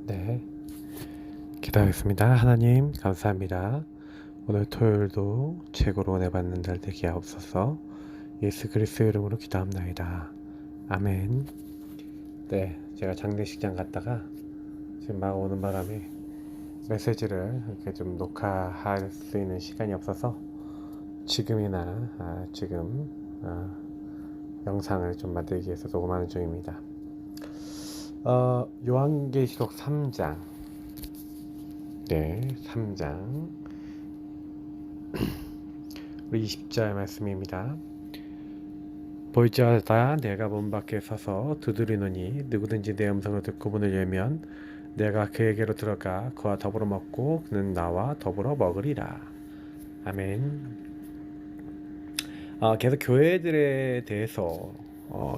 네, 기도하겠습니다. 하나님, 감사합니다. 오늘 토요일도 최고로 은혜 받는 날 되게 하옵소서. 예수 그리스도의 이름으로 기도합나이다. 아멘. 네, 제가 장례식장 갔다가 지금 막 오는 바람에 메시지를 이렇게 좀 녹화할 수 있는 시간이 없어서 지금 영상을 좀 만들기 위해서 녹음하는 중입니다. 요한계시록 3장, 네, 3장 우리 20절 말씀입니다. 볼지어다 내가 문 밖에 서서 두드리노니 누구든지 내 음성을 듣고 문을 열면 내가 그에게로 들어가 그와 더불어 먹고 그는 나와 더불어 먹으리라. 아멘. 계속 교회들에 대해서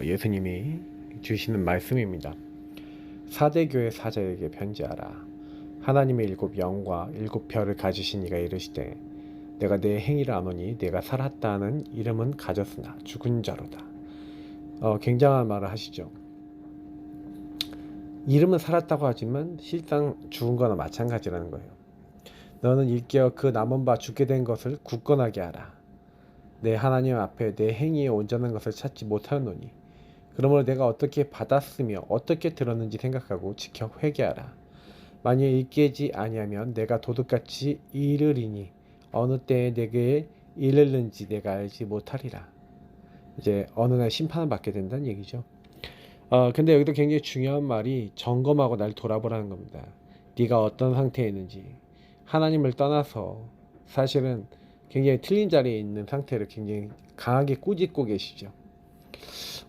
예수님이 주시는 말씀입니다. 4대 교회 사자에게 편지하라. 하나님의 7 영과 7 별을 가지신 이가 이르시되 내가 내 행위를 아노니 내가 살았다는 이름은 가졌으나 죽은 자로다. 굉장한 말을 하시죠. 이름은 살았다고 하지만 실상 죽은 거나 마찬가지라는 거예요. 너는 일깨어 그 남은 바 죽게 된 것을 굳건하게 하라. 내 하나님 앞에 내 행위에 온전한 것을 찾지 못하노니 그러므로 내가 어떻게 받았으며 어떻게 들었는지 생각하고 지켜 회개하라. 만일 일깨지 아니하면 내가 도둑같이 이르리니 어느 때에 내게 이르는지 내가 알지 못하리라. 이제 어느 날 심판을 받게 된다는 얘기죠. 근데 여기도 굉장히 중요한 말이 점검하고 날 돌아보라는 겁니다. 네가 어떤 상태에 있는지. 하나님을 떠나서 사실은 굉장히 틀린 자리에 있는 상태를 굉장히 강하게 꾸짖고 계시죠.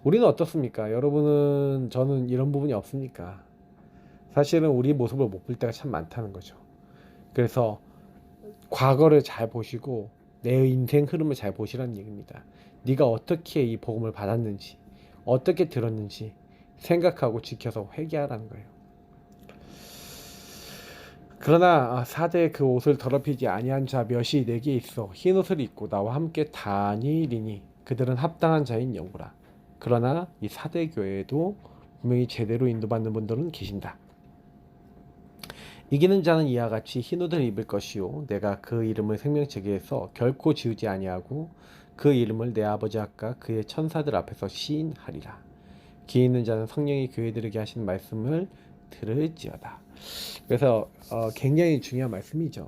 우리는 어떻습니까? 여러분은, 저는 이런 부분이 없습니까? 사실은 우리 모습을 못 볼 때가 참 많다는 거죠. 그래서 과거를 잘 보시고 내 인생 흐름을 잘 보시라는 얘기입니다. 네가 어떻게 이 복음을 받았는지, 어떻게 들었는지 생각하고 지켜서 회개하라는 거예요. 그러나 4대 그 옷을 더럽히지 아니한 자 몇이 내게 있어 흰 옷을 입고 나와 함께 다니리니 그들은 합당한 자인 영구라. 그러나 이 4대 교회에도 분명히 제대로 인도받는 분들은 계신다. 이기는 자는 이와 같이 흰 옷을 입을 것이요 내가 그 이름을 생명책에서 결코 지우지 아니하고 그 이름을 내 아버지 앞과 그의 천사들 앞에서 시인하리라. 귀 있는 자는 성령이 교회들에게 하시는 말씀을 들을지어다. 그래서 굉장히 중요한 말씀이죠.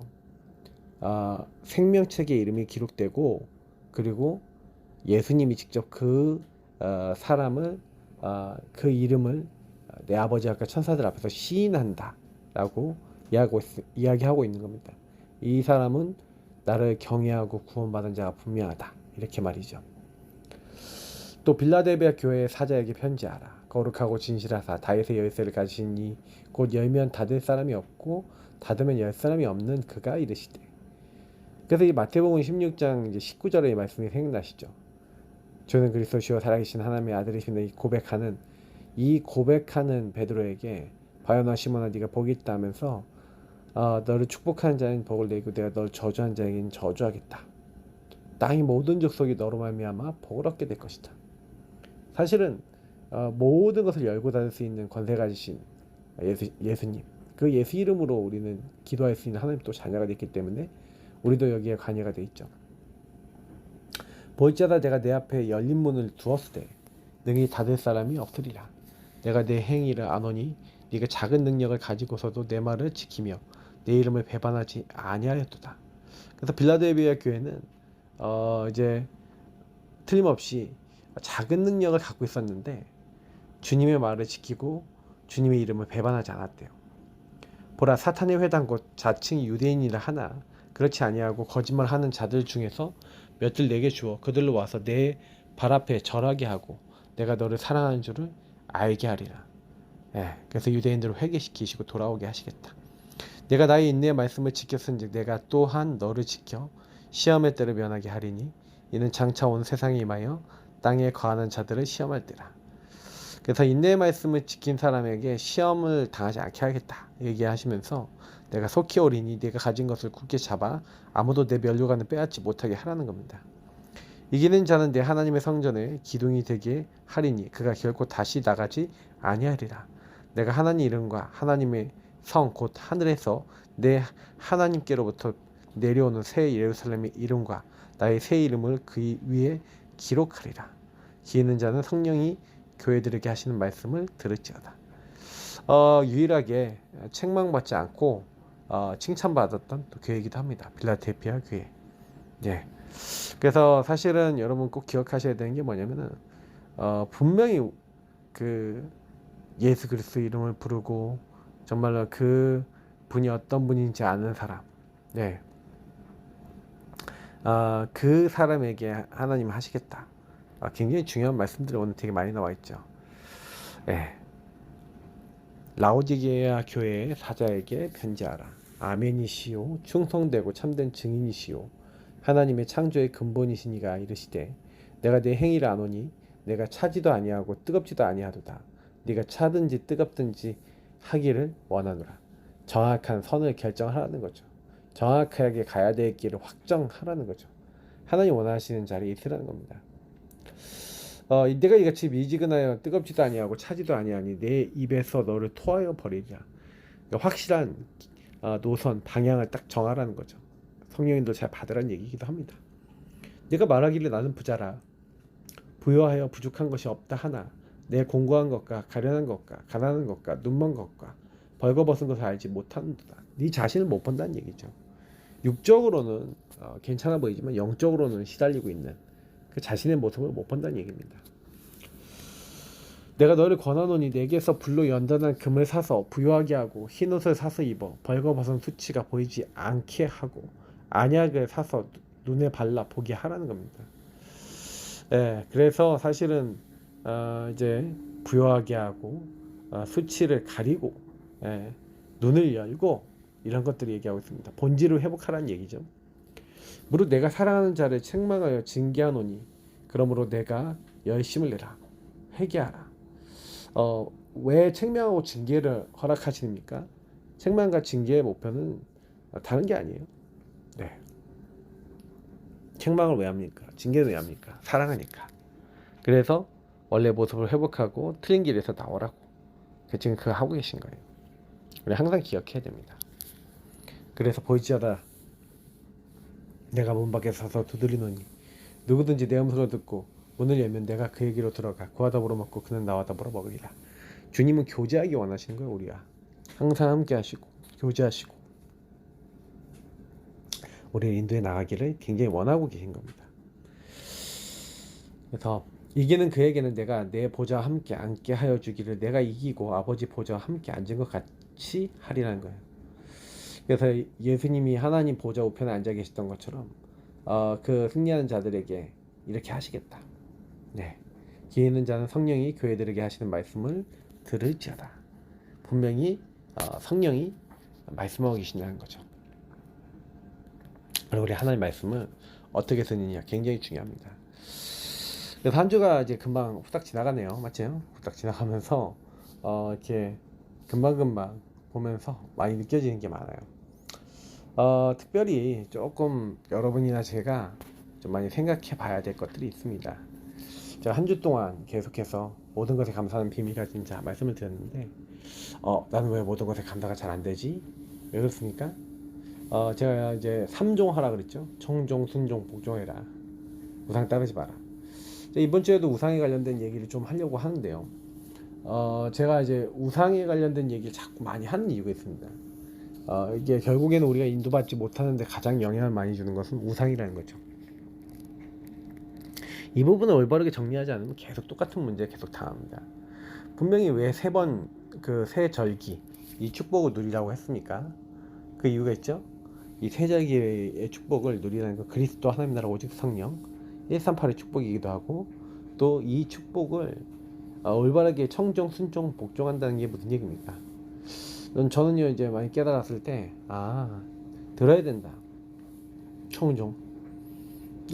생명책에 이름이 기록되고 그리고 예수님이 직접 그 사람을 그 이름을 내 아버지 앞과 천사들 앞에서 시인한다 라고 이야기하고 있는 겁니다. 이 사람은 나를 경외하고 구원받은 자가 분명하다 이렇게 말이죠. 또 빌라델비아 교회의 사자에게 편지하라. 거룩하고 진실하사 다윗의 열쇠를 가지신 이 곧 열면 닫을 사람이 없고 닫으면 열 사람이 없는 그가 이르시되. 그래서 이 마태복음 16장 이제 19절의 말씀이 생각나시죠. 저는 그리스도시요 살아계신 하나님의 아들이시니 이 고백하는 베드로에게 바요나 시몬아 네가 복이 있다 하면서 너를 축복하는 자는 복을 내고 내가 너를 저주한 자에게는 저주하겠다. 땅의 모든 족속이 너로 말미암아 복을 얻게 될 것이다. 사실은 모든 것을 열고 닫을 수 있는 권세 가지신 예수님, 그 예수 이름으로 우리는 기도할 수 있는 하나님 또 자녀가 됐기 때문에 우리도 여기에 관여가 돼 있죠. 볼지어다 내가 내 앞에 열린 문을 두었으되 능히 닫을 사람이 없으리라. 내가 내 행위를 아노니 네가 작은 능력을 가지고서도 내 말을 지키며 내 이름을 배반하지 아니하였도다. 그래서 빌라델비아 교회는 이제 틀림없이 작은 능력을 갖고 있었는데 주님의 말을 지키고 주님의 이름을 배반하지 않았대요. 보라 사탄의 회당 곧 자칭 유대인이라 하나 그렇지 아니하고 거짓말하는 자들 중에서 몇들 내게 주어 그들로 와서 내 발 앞에 절하게 하고 내가 너를 사랑하는 줄을 알게 하리라. 그래서 유대인들을 회개시키시고 돌아오게 하시겠다. 내가 나의 인내의 말씀을 지켰은즉 내가 또한 너를 지켜 시험의 때를 면하게 하리니 이는 장차 온 세상에 임하여 땅에 거하는 자들을 시험할 때라. 그래서 인내의 말씀을 지킨 사람에게 시험을 당하지 않게 하겠다 얘기하시면서 내가 속히 오리니 네가 가진 것을 굳게 잡아 아무도 내 면류관을 빼앗지 못하게 하라는 겁니다. 이기는 자는 내 하나님의 성전에 기둥이 되게 하리니 그가 결코 다시 나가지 아니하리라. 내가 하나님 이름과 하나님의 성 곧 하늘에서 내 하나님께로부터 내려오는 새 예루살렘의 이름과 나의 새 이름을 그 위에 기록하리라. 귀 있는 자는 성령이 교회들에게 하시는 말씀을 들을지어다. 유일하게 책망받지 않고 칭찬받았던 또 교회이기도 합니다. 빌라델피아 교회. 예. 그래서 사실은 여러분 꼭 기억하셔야 되는 게 뭐냐면은 분명히 그 예수 그리스도 이름을 부르고 정말로 그 분이 어떤 분인지 아는 사람, 네, 그 사람에게 하나님 하시겠다. 굉장히 중요한 말씀들이 오늘 되게 많이 나와 있죠. 네. 라오디게아 교회의 사자에게 편지하라. 아멘이시오 충성되고 참된 증인이시오 하나님의 창조의 근본이시니가 이르시되 내가 내 행위를 아노니 내가 차지도 아니하고 뜨겁지도 아니하도다. 네가 차든지 뜨겁든지 하기를 원하노라. 정확한 선을 결정하라는 거죠. 정확하게 가야 될 길을 확정하라는 거죠. 하나님 원하시는 자리에 있으라는 겁니다. 내가 이같이 미지근하여 뜨겁지도 아니하고 차지도 아니하니 내 입에서 너를 토하여 버리리라. 그러니까 확실한 노선 방향을 딱 정하라는 거죠. 성령님도 잘 받으라는 얘기이기도 합니다. 내가 말하기를 나는 부자라 부여하여 부족한 것이 없다 하나 내 공고한 것과 가련한 것과 가난한 것과 눈먼 것과 벌거벗은 것을 알지 못하는도다. 네 자신을 못 본다는 얘기죠. 육적으로는 괜찮아 보이지만 영적으로는 시달리고 있는 그 자신의 모습을 못 본다는 얘기입니다. 내가 너를 권하노니 내게서 불로 연단한 금을 사서 부유하게 하고 흰옷을 사서 입어 벌거벗은 수치가 보이지 않게 하고 안약을 사서 눈에 발라 보게 하라는 겁니다. 예, 그래서 사실은 이제 부유하게 하고 수치를 가리고 눈을 열고 이런 것들을 얘기하고 있습니다. 본질을 회복하라는 얘기죠. 무릇 내가 사랑하는 자를 책망하여 징계하노니 그러므로 내가 열심을 내라 회개하라. 왜 책망하고 징계를 허락하십니까? 책망과 징계의 목표는 다른 게 아니에요. 네. 책망을 왜 합니까? 징계를 왜 합니까? 사랑하니까. 그래서 원래 모습을 회복하고 틀린 길에서 나오라고. 지금 그거 하고 계신 거예요. 우리 항상 기억해야 됩니다. 그래서 보이지어다 내가 문 밖에 서서 두드리노니 누구든지 내 음성을 듣고 문을 열면 내가 그에게로 들어가 그와 더불어 먹고 그는 나와 더불어 먹으리라. 주님은 교제하기 원하시는 거예요. 우리와 항상 함께 하시고 교제하시고 우리 인도에 나가기를 굉장히 원하고 계신 겁니다. 그래서 이기는 그에게는 내가 내 보좌와 함께 앉게 하여 주기를 내가 이기고 아버지 보좌와 함께 앉은 것 같이 하리라는 거예요. 그래서 예수님이 하나님 보좌 우편에 앉아 계셨던 것처럼 그 승리하는 자들에게 이렇게 하시겠다. 네, 귀 있는 자는 성령이 교회들에게 하시는 말씀을 들을지어다. 분명히 성령이 말씀하고 계신다는 거죠. 그리고 우리 하나님 말씀을 어떻게 쓰느냐 굉장히 중요합니다. 그래서 한 주가 이제 금방 후딱 지나가네요. 맞죠? 후딱 지나가면서 이렇게 금방금방 보면서 많이 느껴지는 게 많아요. 특별히 조금 여러분이나 제가 좀 많이 생각해 봐야 될 것들이 있습니다. 제가 한 주 동안 계속해서 모든 것에 감사하는 비밀이라 진짜 말씀을 드렸는데 나는 왜 모든 것에 감사가 잘 안 되지? 왜 그렇습니까? 제가 이제 3종 하라 그랬죠. 청종, 순종, 복종해라. 우상 따르지 마라. 이번 주에도 우상에 관련된 얘기를 좀 하려고 하는데요. 제가 이제 우상에 관련된 얘기를 자꾸 많이 하는 이유가 있습니다. 이게 결국에는 우리가 인도받지 못하는데 가장 영향을 많이 주는 것은 우상이라는 거죠. 이 부분을 올바르게 정리하지 않으면 계속 똑같은 문제에 계속 당합니다. 분명히 왜 세 번 그 세 절기 이 축복을 누리라고 했습니까? 그 이유가 있죠. 이 세 절기의 축복을 누리라는 건 그리스도 하나님 나라 오직 성령 138의 축복이기도 하고 또 이 축복을 올바르게 청종, 순종, 복종한다는 게 무슨 얘기입니까? 저는요 이제 많이 깨달았을 때 들어야 된다. 청종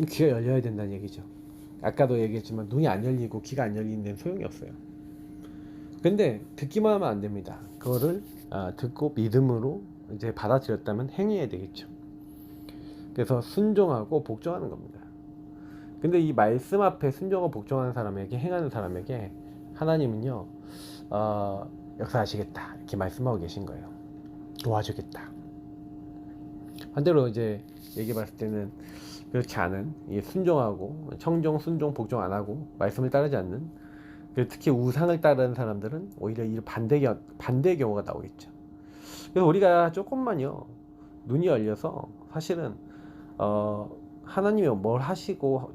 귀가 열려야 된다는 얘기죠. 아까도 얘기했지만 눈이 안 열리고 귀가 안 열리는 데는 소용이 없어요. 근데 듣기만 하면 안 됩니다. 그거를 듣고 믿음으로 이제 받아들였다면 행해야 되겠죠. 그래서 순종하고 복종하는 겁니다. 근데 이 말씀 앞에 순종하고 복종하는 사람에게 행하는 사람에게 하나님은요 역사하시겠다 이렇게 말씀하고 계신 거예요. 도와주겠다. 반대로 이제 얘기해 봤을 때는 그렇지 않은, 순종하고 청종, 순종, 복종 안 하고 말씀을 따르지 않는, 특히 우상을 따르는 사람들은 오히려 이 반대의 경우가 나오겠죠. 그래서 우리가 조금만요 눈이 열려서 사실은 하나님이 뭘 하시고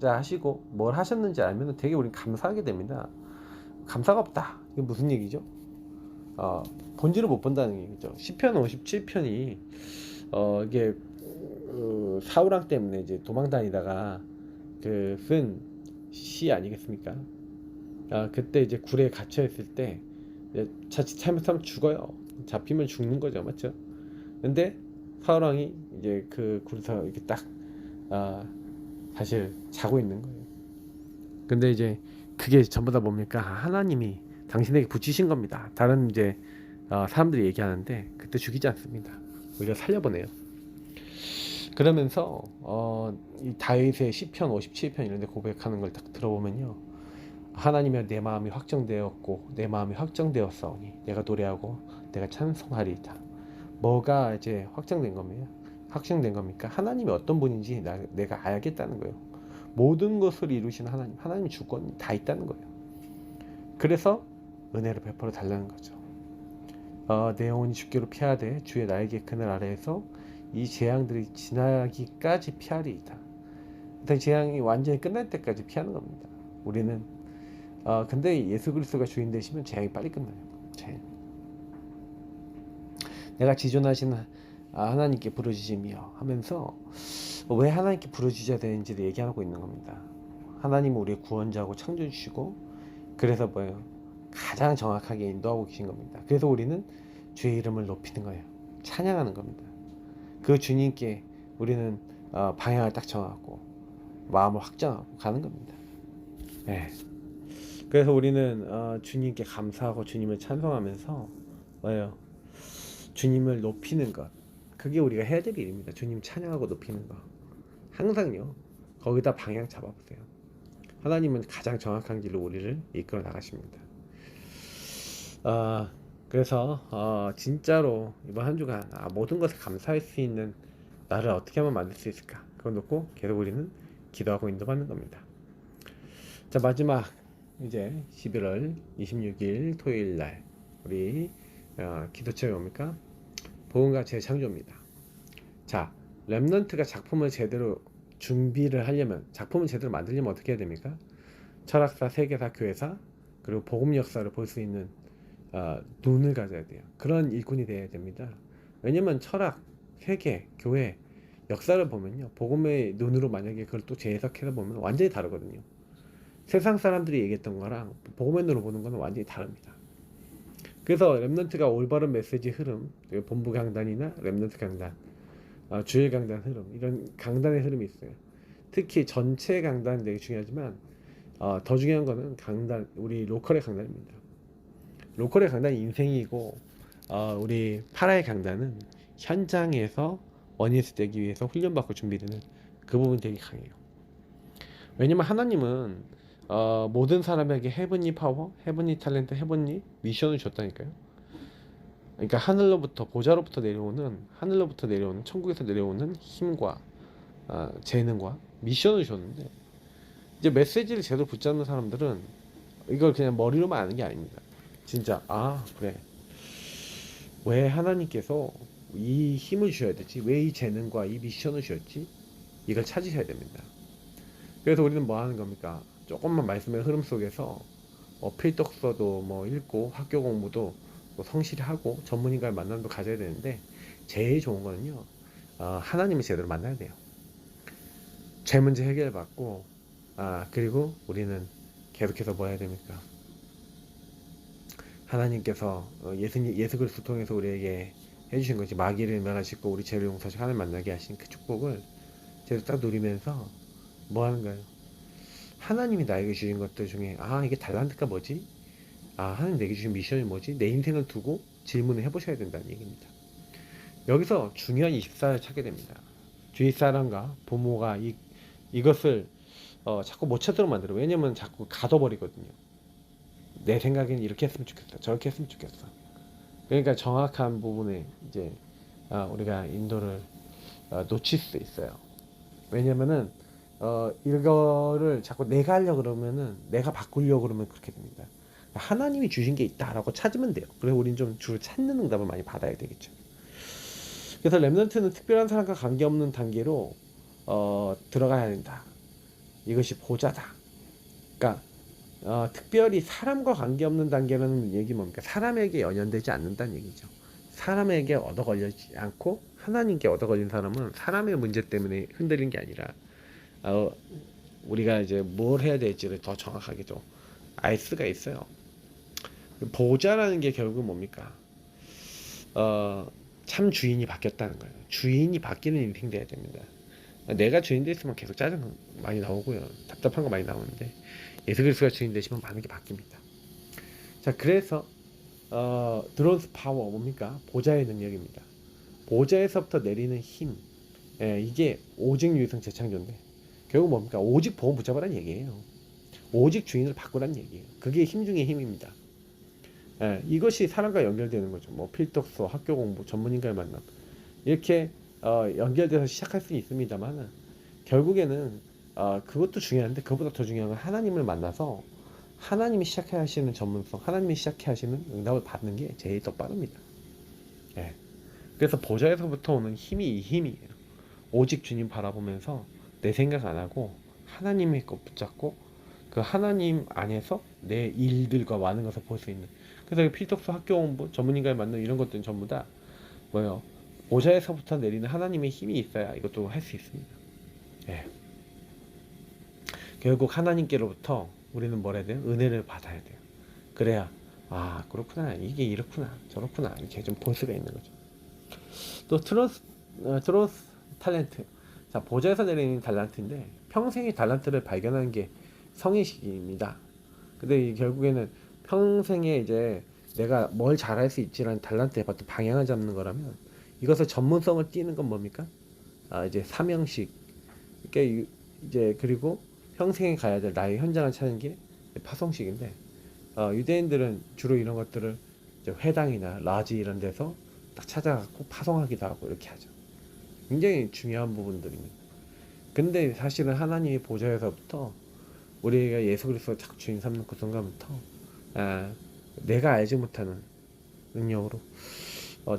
뭘 하셨는지 알면 되게 우리는 감사하게 됩니다. 감사가 없다, 이게 무슨 얘기죠? 본질을 못 본다는 얘기죠. 시편 57편이 이게 사울왕 때문에 이제 도망 다니다가 쓴 시 아니겠습니까? 그때 이제 굴에 갇혀 있을 때 자칫 잘못하면 죽어요. 잡히면 죽는 거죠, 맞죠? 근데 사울왕이 이제 그 굴에서 이렇게 딱 사실 자고 있는 거예요. 근데 이제 그게 전부 다 뭡니까? 하나님이 당신에게 붙이신 겁니다. 다른 이제 사람들이 얘기하는데 그때 죽이지 않습니다. 오히려 살려보내요. 그러면서 이 다윗의 시편 57편 이런 데 고백하는 걸 딱 들어보면요, 하나님이여 내 마음이 확정되었고 내 마음이 확정되었사오니 내가 노래하고 내가 찬송하리이다. 뭐가 이제 확정된 겁니까? 하나님이 어떤 분인지 내가 알겠다는 거예요. 모든 것을 이루신 하나님 주권이 다 있다는 거예요. 그래서 은혜를 베풀어 달라는 거죠. 내 영혼이 죽기로 피하되 주의 나에게 그늘 아래에서 이 재앙들이 지나기까지 피하리이다. 일단 재앙이 완전히 끝날 때까지 피하는 겁니다. 우리는 근데 예수 그리스도가 주인 되시면 재앙이 빨리 끝나요. 내가 지존하신 하나님께 부르짖으며 하면서 왜 하나님께 부르짖어야 되는지를 얘기하고 있는 겁니다. 하나님은 우리의 구원자고 창조주시고, 그래서 뭐예요? 가장 정확하게 인도하고 계신 겁니다. 그래서 우리는 주의 이름을 높이는 거예요. 찬양하는 겁니다. 그 주님께 우리는 방향을 딱 정하고 마음을 확정하고 가는 겁니다. 네. 그래서 우리는 주님께 감사하고 주님을 찬송하면서 뭐예요? 주님을 높이는 것, 그게 우리가 해야 될 일입니다. 주님 찬양하고 높이는 거. 항상요 거기다 방향 잡아보세요. 하나님은 가장 정확한 길로 우리를 이끌어 나가십니다. 그래서 진짜로 이번 한 주간 모든 것에 감사할 수 있는 나를 어떻게 하면 만들 수 있을까, 그걸 놓고 계속 우리는 기도하고 인도받는 겁니다. 자, 마지막 이제 11월 26일 토요일 날 우리 기도체험이 뭡니까? 복음과 재창조입니다. 자, 렘넌트가 작품을 제대로 준비를 하려면, 작품을 제대로 만들려면 어떻게 해야 됩니까? 철학사, 세계사, 교회사, 그리고 복음 역사를 볼 수 있는 눈을 가져야 돼요. 그런 일꾼이 되어야 됩니다. 왜냐면 철학, 세계, 교회, 역사를 보면요, 복음의 눈으로 만약에 그걸 또 재해석해서 보면 완전히 다르거든요. 세상 사람들이 얘기했던 거랑 복음의 눈으로 보는 거는 완전히 다릅니다. 그래서 렘넌트가 올바른 메시지 흐름, 본부 강단이나 렘넌트 강단, 주일 강단 흐름, 이런 강단의 흐름이 있어요. 특히 전체 강단 되게 중요하지만 더 중요한 거는 강단, 우리 로컬의 강단입니다. 로컬의 강단이 인생이고, 우리 파라의 강단은 현장에서 원인스 되기 위해서 훈련받고 준비되는 그 부분이 되게 강해요. 왜냐면 하나님은 모든 사람에게 헤븐리 파워, 헤븐리 탤런트, 헤븐리 미션을 줬다니까요. 그러니까 하늘로부터, 보좌로부터 내려오는, 천국에서 내려오는 힘과 재능과 미션을 줬는데, 이제 메시지를 제대로 붙잡는 사람들은 이걸 그냥 머리로만 아는 게 아닙니다. 진짜 그래, 왜 하나님께서 이 힘을 주셔야 되지, 왜 이 재능과 이 미션을 주셨지, 이걸 찾으셔야 됩니다. 그래서 우리는 뭐 하는 겁니까? 조금만 말씀의 흐름 속에서 필독서도 뭐 읽고, 학교 공부도 뭐 성실히 하고, 전문인과의 만남도 가져야 되는데, 제일 좋은 거는요, 하나님을 제대로 만나야 돼요. 죄 문제 해결받고, 그리고 우리는 계속해서 뭐 해야 됩니까? 하나님께서 예수 그리스도 통해서 우리에게 해주신 것이 마귀를 멸하시고 우리 죄를 용서하시고 하나님 만나게 하신 그 축복을 제대로 딱 누리면서 뭐 하는 거예요? 하나님이 나에게 주신 것들 중에 이게 달란트가 뭐지? 하나님 내게 주신 미션이 뭐지? 내 인생을 두고 질문을 해보셔야 된다는 얘기입니다. 여기서 중요한 24를 찾게 됩니다. 주위 사람과 부모가 이것을 자꾸 못 찾도록 만들어. 왜냐면 자꾸 가둬버리거든요. 내 생각에는 이렇게 했으면 좋겠어, 저렇게 했으면 좋겠어. 그러니까 정확한 부분에 이제 우리가 인도를 놓칠 수 있어요. 왜냐면은 이거를 자꾸 내가 하려고 그러면은, 내가 바꾸려고 그러면 그렇게 됩니다. 하나님이 주신 게 있다라고 찾으면 돼요. 그래서 우린 좀 주로 찾는 응답을 많이 받아야 되겠죠. 그래서 렘넌트는 특별한 사람과 관계없는 단계로 들어가야 된다. 이것이 보좌다. 그러니까 특별히 사람과 관계없는 단계라는 얘기 뭡니까? 사람에게 연연되지 않는다는 얘기죠. 사람에게 얻어 걸리지 않고 하나님께 얻어 걸린 사람은 사람의 문제 때문에 흔들린 게 아니라 우리가 이제 뭘 해야 될지를 더 정확하게 좀 알 수가 있어요. 보좌라는 게 결국 뭡니까? 참 주인이 바뀌었다는 거예요. 주인이 바뀌는 인생 돼야 됩니다. 내가 주인 됐으면 계속 짜증 많이 나오고요. 답답한 거 많이 나오는데 예수 그리스도가 주인 되시면 많은 게 바뀝니다. 자, 그래서 드론스 파워 뭡니까? 보좌의 능력입니다. 보좌에서부터 내리는 힘. 이게 오직 유성 재창조인데 결국 뭡니까? 오직 보험 붙잡으란 얘기예요. 오직 주인을 바꾸란 얘기예요. 그게 힘 중에 힘입니다. 이것이 사람과 연결되는 거죠. 뭐 필독서, 학교 공부, 전문인과의 만남 이렇게 연결돼서 시작할 수는 있습니다만 결국에는 그것도 중요한데 그것보다 더 중요한 건 하나님을 만나서 하나님이 시작해 하시는 전문성, 하나님이 시작해 하시는 응답을 받는 게 제일 더 빠릅니다. 그래서 보좌에서부터 오는 힘이 이 힘이에요. 오직 주님 바라보면서 내 생각 안 하고 하나님의 것 붙잡고 그 하나님 안에서 내 일들과 많은 것을 볼 수 있는. 그래서 필독서, 학교 공부, 전문인과의 만남 이런 것들은 전부 다 뭐예요? 보좌에서부터 내리는 하나님의 힘이 있어야 이것도 할 수 있습니다. 결국 하나님께로부터 우리는 뭘 해야 돼요? 은혜를 받아야 돼요. 그래야 그렇구나, 이게 이렇구나, 저렇구나 이렇게 좀 볼 수가 있는 거죠. 또 트로스 탤런트. 자, 보좌에서 내리는 달란트인데 평생의 달란트를 발견하는 게 성의식입니다. 근데 결국에는 평생에 이제 내가 뭘 잘할 수 있지라는 달란트에 봤던 방향을 잡는 거라면 이것을 전문성을 띠는 건 뭡니까? 이제 사명식. 그러니까 이제 그리고 평생에 가야 될 나의 현장을 찾는 게 파송식인데 유대인들은 주로 이런 것들을 이제 회당이나 라지 이런 데서 딱 찾아갖고 파송하기도 하고 이렇게 하죠. 굉장히 중요한 부분들입니다. 근데 사실은 하나님의 보좌에서부터 우리가 예수 그리스도 자꾸 주인 삼는 그 순간부터 내가 알지 못하는 능력으로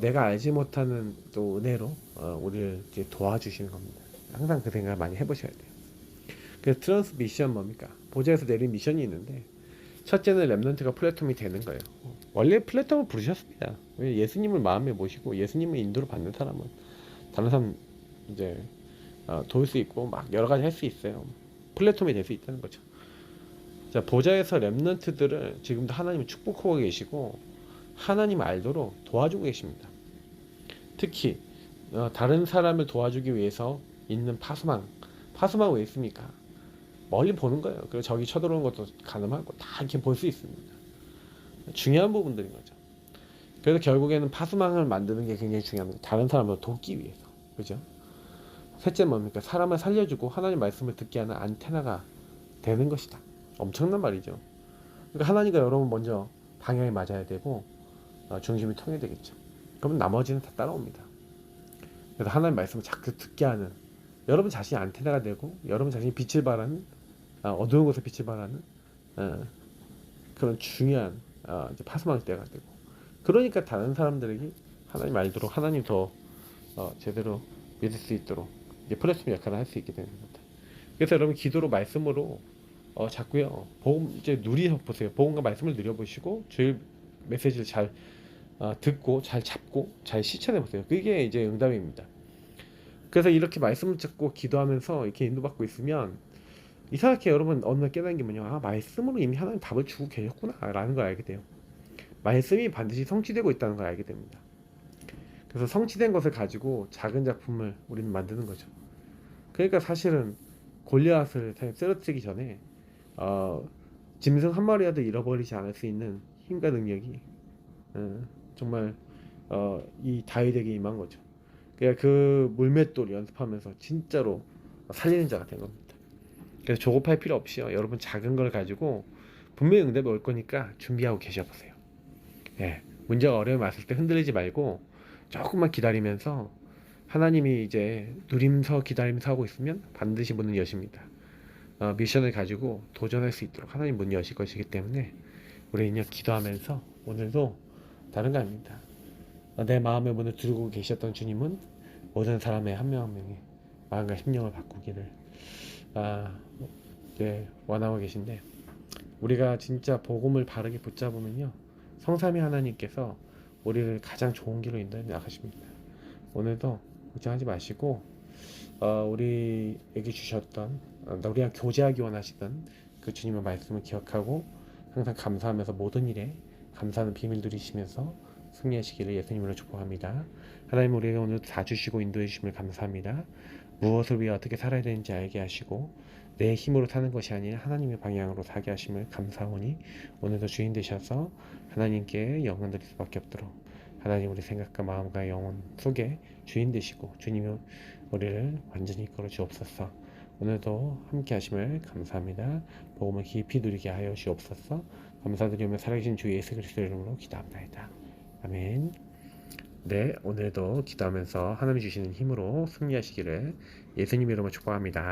내가 알지 못하는 또 은혜로 우리를 이제 도와주시는 겁니다. 항상 그 생각을 많이 해보셔야 돼요. 그래서 트랜스 미션 뭡니까? 보좌에서 내린 미션이 있는데 첫째는 렘넌트가 플랫폼이 되는 거예요. 원래 플랫폼을 부르셨습니다. 예수님을 마음에 모시고 예수님의 인도를 받는 사람은 다른 사람 이제 도울 수 있고 막 여러 가지 할 수 있어요. 플랫폼이 될 수 있다는 거죠. 자, 보좌에서 렘넌트들을 지금도 하나님이 축복하고 계시고 하나님 알도록 도와주고 계십니다. 특히 다른 사람을 도와주기 위해서 있는 파수망 왜 있습니까? 멀리 보는 거예요. 그리고 저기 쳐들어오는 것도 가늠하고 다 이렇게 볼 수 있습니다. 중요한 부분들인 거죠. 그래서 결국에는 파수망을 만드는 게 굉장히 중요합니다. 다른 사람을 돕기 위해서. 그죠? 셋째 뭡니까? 사람을 살려주고 하나님 말씀을 듣게 하는 안테나가 되는 것이다. 엄청난 말이죠. 그러니까 하나님과 여러분 먼저 방향이 맞아야 되고 중심이 통해야 되겠죠. 그러면 나머지는 다 따라옵니다. 그래서 하나님 말씀을 자꾸 듣게 하는 여러분 자신이 안테나가 되고 여러분 자신이 빛을 발하는 어두운 곳에 빛을 발하는 그런 중요한 이제 파수망대가 되고 그러니까 다른 사람들에게 하나님 알도록 하나님 더 제대로 믿을 수 있도록 이제 플랫폼 역할을 할 수 있게 되는 겁니다. 그래서 여러분 기도로 말씀으로 자꾸요 복음 이제 누려보세요. 복음과 말씀을 누려보시고 주일 메시지를 잘 듣고 잘 잡고 잘 실천해보세요. 그게 이제 응답입니다. 그래서 이렇게 말씀을 듣고 기도하면서 이렇게 인도받고 있으면 이상하게 여러분 어느 날 깨닫는 게 뭐냐, 말씀으로 이미 하나님 답을 주고 계셨구나 라는 걸 알게 돼요. 말씀이 반드시 성취되고 있다는 걸 알게 됩니다. 그래서 성취된 것을 가지고 작은 작품을 우리는 만드는 거죠. 그러니까 사실은 골리앗을 쓰러뜨리기 전에 짐승 한 마리라도 잃어버리지 않을 수 있는 힘과 능력이 정말 이 다윗에게 임한 거죠. 그러니까 그 물맷돌 연습하면서 진짜로 살리는 자가 된 겁니다. 그래서 조급할 필요 없이요. 여러분 작은 걸 가지고 분명히 응답이 올 거니까 준비하고 계셔보세요. 문제가 어려움이 왔을 때 흔들리지 말고 조금만 기다리면서 하나님이 이제 누림서 기다리면서 하고 있으면 반드시 문은 여십니다. 미션을 가지고 도전할 수 있도록 하나님 문 여실 것이기 때문에 우리는요 기도하면서 오늘도 다른 거 아닙니다. 내 마음의 문을 두르고 계셨던 주님은 모든 사람의 한 명 한 명의 마음과 심령을 바꾸기를 원하고 계신데, 우리가 진짜 복음을 바르게 붙잡으면요 성삼위 하나님께서 우리를 가장 좋은 길로 인도해 나가십니다. 오늘도 걱정하지 마시고 우리에게 주셨던 우리랑 교제하기 원하시던 그 주님의 말씀을 기억하고 항상 감사하면서 모든 일에 감사하는 비밀 누리시면서 승리하시기를 예수님으로 축복합니다. 하나님, 우리에게 오늘 다 주시고 인도해 주심을 감사합니다. 무엇을 위해 어떻게 살아야 되는지 알게 하시고 내 힘으로 사는 것이 아니라 하나님의 방향으로 살게 하심을 감사하오니, 오늘도 주인 되셔서 하나님께 영광 드릴 수밖에 없도록 하나님 우리 생각과 마음과 영혼 속에 주인 되시고 주님이 우리를 완전히 이끌어 주옵소서. 오늘도 함께 하심을 감사합니다. 복음을 깊이 누리게 하여 주옵소서. 감사드리며 살아계신 주 예수 그리스도의 이름으로 기도합니다. 아멘. 네, 오늘도 기도하면서 하나님이 주시는 힘으로 승리하시기를 예수님 이름으로 축복합니다.